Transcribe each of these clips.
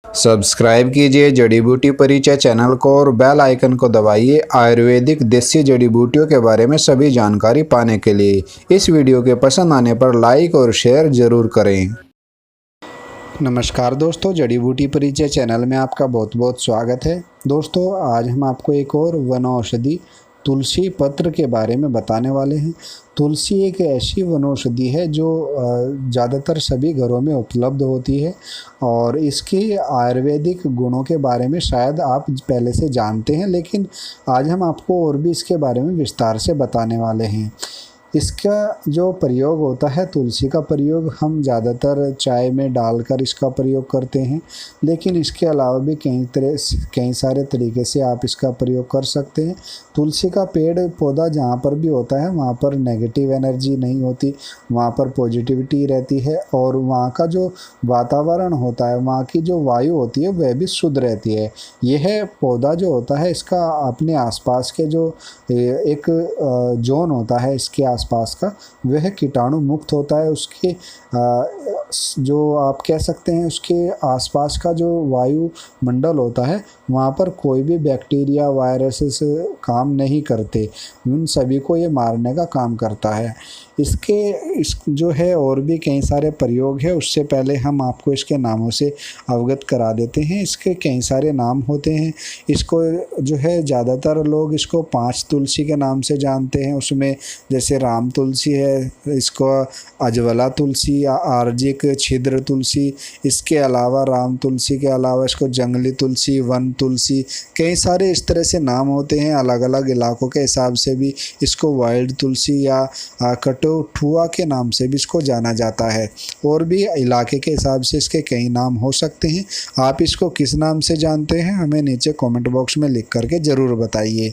Subscribe कीजिए जड़ी बूटी परिचय चैनल को और बेल आइकन को दबाइए आयुर्वेदिक देसी जड़ी बूटियों के बारे में सभी जानकारी पाने के लिए। इस वीडियो के पसंद आने पर लाइक और शेयर जरूर करें। नमस्कार दोस्तों, जड़ी बूटी परिचय चैनल में आपका बहुत बहुत स्वागत है। दोस्तों, आज हम आपको एक और वनौषधि तुलसी पत्र के बारे में बताने वाले हैं। तुलसी एक ऐसी वनौषधि है जो ज़्यादातर सभी घरों में उपलब्ध होती है और इसके आयुर्वेदिक गुणों के बारे में शायद आप पहले से जानते हैं, लेकिन आज हम आपको और भी इसके बारे में विस्तार से बताने वाले हैं। इसका जो प्रयोग होता है, तुलसी का प्रयोग हम ज़्यादातर चाय में डालकर इसका प्रयोग करते हैं, लेकिन इसके अलावा भी कई सारे तरीके से आप इसका प्रयोग कर सकते हैं। तुलसी का पेड़ पौधा जहाँ पर भी होता है वहाँ पर नेगेटिव एनर्जी नहीं होती, वहाँ पर पॉजिटिविटी रहती है और वहाँ का जो वातावरण होता है, वहाँ की जो वायु होती है वह भी शुद्ध रहती है। यह पौधा जो होता है इसका अपने आसपास के जो एक जोन होता है इसके आसपास का, वह कीटाणु मुक्त होता है। उसके जो आप कह सकते हैं उसके आसपास का जो वायुमंडल होता है वहाँ पर कोई भी बैक्टीरिया वायरसेस काम नहीं करते, उन सभी को ये मारने का काम करता है। इस जो है और भी कई सारे प्रयोग है, उससे पहले हम आपको इसके नामों से अवगत करा देते हैं। इसके कई सारे नाम होते हैं। इसको जो है ज़्यादातर लोग इसको 5 तुलसी के नाम से जानते हैं। उसमें जैसे राम तुलसी है, इसको अजवला तुलसी या आर्जिक छिद्र तुलसी, इसके अलावा राम तुलसी के अलावा इसको जंगली तुलसी, वन तुलसी, कई सारे इस तरह से नाम होते हैं। अलग अलग इलाकों के हिसाब से भी इसको वाइल्ड तुलसी या कटोठुआ के नाम से भी इसको जाना जाता है और भी इलाके के हिसाब से इसके कई नाम हो सकते हैं। आप इसको किस नाम से जानते हैं हमें नीचे कमेंट बॉक्स में लिख करके ज़रूर बताइए।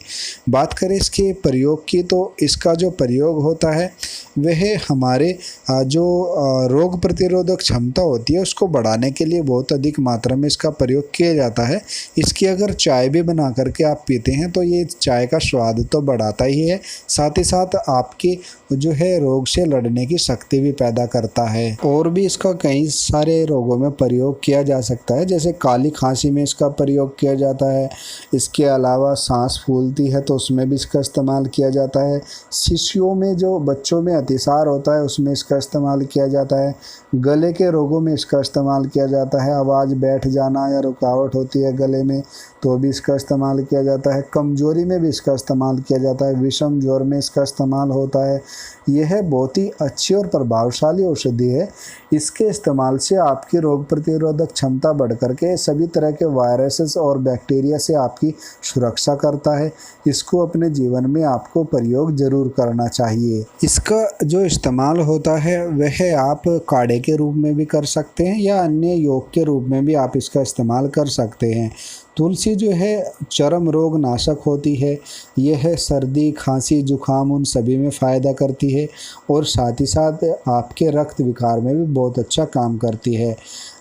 बात करें इसके प्रयोग की, तो इसका जो प्रयोग होता है वह हमारे जो रोग प्रतिरोधक क्षमता होती है उसको बढ़ाने के लिए बहुत अधिक मात्रा में इसका प्रयोग किया जाता है। इसकी अगर चाय भी बना करके आप पीते हैं तो ये चाय का स्वाद तो बढ़ाता ही है, साथ ही साथ आपकी जो है रोग से लड़ने की शक्ति भी पैदा करता है। और भी इसका कई सारे रोगों में प्रयोग किया जा सकता है, जैसे काली खांसी में इसका प्रयोग किया जाता है। इसके अलावा सांस फूलती है तो उसमें भी इसका इस्तेमाल किया जाता है। शिशुओं में जो बच्चों में अतिसार होता है उसमें इसका इस्तेमाल किया जाता है। गले के रोगों में इसका इस्तेमाल किया जाता है। आवाज़ बैठ जाना या रुकावट होती है गले में तो भी इसका इस्तेमाल किया जाता है। कमजोरी में भी इसका इस्तेमाल किया जाता है। विषम ज्वर में इसका इस्तेमाल होता है। यह बहुत ही अच्छी और प्रभावशाली औषधि है। इसके इस्तेमाल से आपकी रोग प्रतिरोधक क्षमता बढ़ करके सभी तरह के वायरसेस और बैक्टीरिया से आपकी सुरक्षा करता है। इसको अपने जीवन में आपको प्रयोग जरूर करना चाहिए। इसका जो इस्तेमाल होता है वह आप काढ़े के रूप में भी कर सकते हैं या अन्य योग के रूप में भी आप इसका इस्तेमाल कर सकते हैं। तुलसी जो है चर्म रोग नाशक होती है। यह सर्दी खांसी जुखाम उन सभी में फ़ायदा करती है और साथ ही साथ आपके रक्त विकार में भी बहुत अच्छा काम करती है।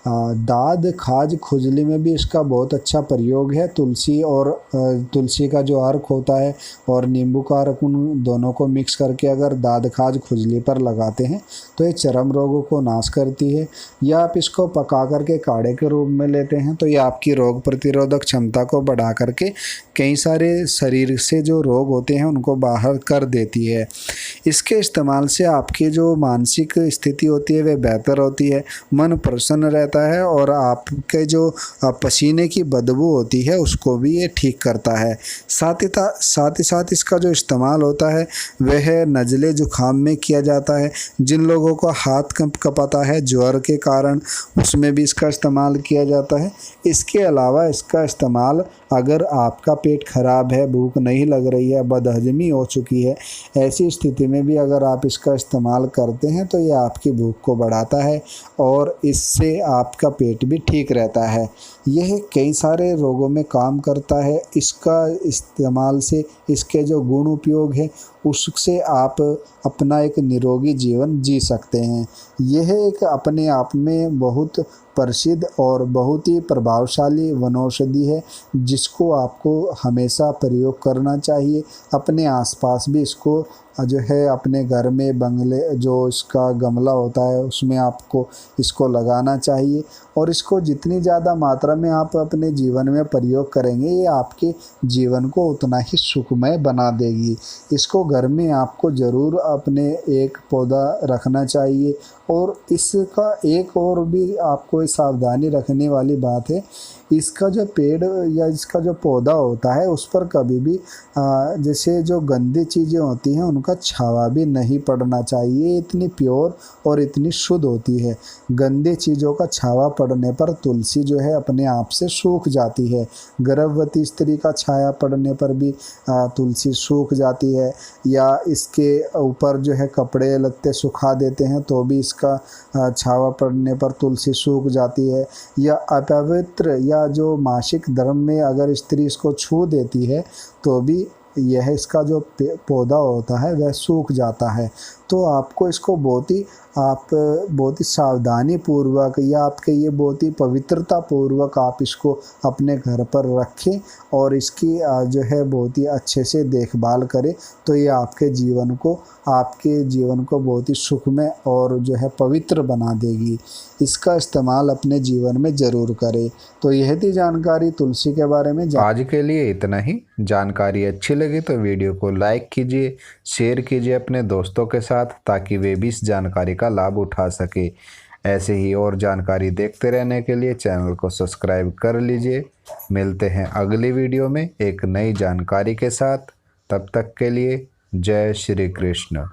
दाद खाज खुजली में भी इसका बहुत अच्छा प्रयोग है। तुलसी और तुलसी का जो अर्क होता है और नींबू का अर्क, उन दोनों को मिक्स करके अगर दाद खाज खुजली पर लगाते हैं तो ये चर्म रोगों को नाश करती है। या आप इसको पका करके काढ़े के रूप में लेते हैं तो ये आपकी रोग प्रतिरोधक क्षमता को बढ़ा करके कई सारे शरीर से जो रोग होते हैं उनको बाहर कर देती है। इसके इस्तेमाल से आपकी जो मानसिक स्थिति होती है वह बेहतर होती है, मन प्रसन्न रहता है और आपके जो पसीने की बदबू होती है उसको भी ये ठीक करता है। साथ ही साथ इसका जो इस्तेमाल होता है वह नज़ले जुखाम में किया जाता है। जिन लोगों को हाथ कँपाता है ज्वर के कारण, उसमें भी इसका इस्तेमाल किया जाता है। इसके अलावा इसका इस्तेमाल अगर आपका पेट खराब है, भूख नहीं लग रही है, बदहजमी हो चुकी है, ऐसी स्थिति में भी अगर आप इसका इस्तेमाल करते हैं तो ये आपकी भूख को बढ़ाता है और इससे आपका पेट भी ठीक रहता है। यह कई सारे रोगों में काम करता है। इसका इस्तेमाल से इसके जो गुण उपयोग है उससे आप अपना एक निरोगी जीवन जी सकते हैं। यह एक अपने आप में बहुत प्रसिद्ध और बहुत ही प्रभावशाली वनौषधि है, जिसको आपको हमेशा प्रयोग करना चाहिए। अपने आसपास भी इसको जो है अपने घर में बंगले जो इसका गमला होता है उसमें आपको इसको लगाना चाहिए, और इसको जितनी ज़्यादा मात्रा में आप अपने जीवन में प्रयोग करेंगे ये आपके जीवन को उतना ही सुखमय बना देगी। इसको घर में आपको ज़रूर अपने एक पौधा रखना चाहिए। और इसका एक और भी आपको सावधानी रखने वाली बात है, इसका जो पेड़ या इसका जो पौधा होता है उस पर कभी भी जैसे जो गंदी चीज़ें होती हैं उनका छावा भी नहीं पड़ना चाहिए। इतनी प्योर और इतनी शुद्ध होती है। गंदी चीज़ों का छावा पड़ने पर तुलसी जो है अपने आप से सूख जाती है। गर्भवती स्त्री का छाया पड़ने पर भी तुलसी सूख जाती है, या इसके ऊपर जो है कपड़े लत्ते सुखा देते हैं तो भी इसका छावा पड़ने पर तुलसी सूख जाती है। या अपवित्र या जो मासिक धर्म में अगर स्त्री इसको छू देती है तो भी यह इसका जो पौधा होता है वह सूख जाता है। तो आपको इसको बहुत ही सावधानी पूर्वक या आपके ये बहुत ही पवित्रता पूर्वक आप इसको अपने घर पर रखें और इसकी जो है बहुत ही अच्छे से देखभाल करें। तो ये आपके जीवन को बहुत ही सुखमय और जो है पवित्र बना देगी। इसका इस्तेमाल अपने जीवन में ज़रूर करें। तो यह थी जानकारी तुलसी के बारे में। आज के लिए इतना ही। जानकारी अच्छी लगी तो वीडियो को लाइक कीजिए, शेयर कीजिए अपने दोस्तों के साथ, ताकि वे भी इस जानकारी का लाभ उठा सके। ऐसे ही और जानकारी देखते रहने के लिए चैनल को सब्सक्राइब कर लीजिए। मिलते हैं अगली वीडियो में एक नई जानकारी के साथ। तब तक के लिए जय श्री कृष्ण।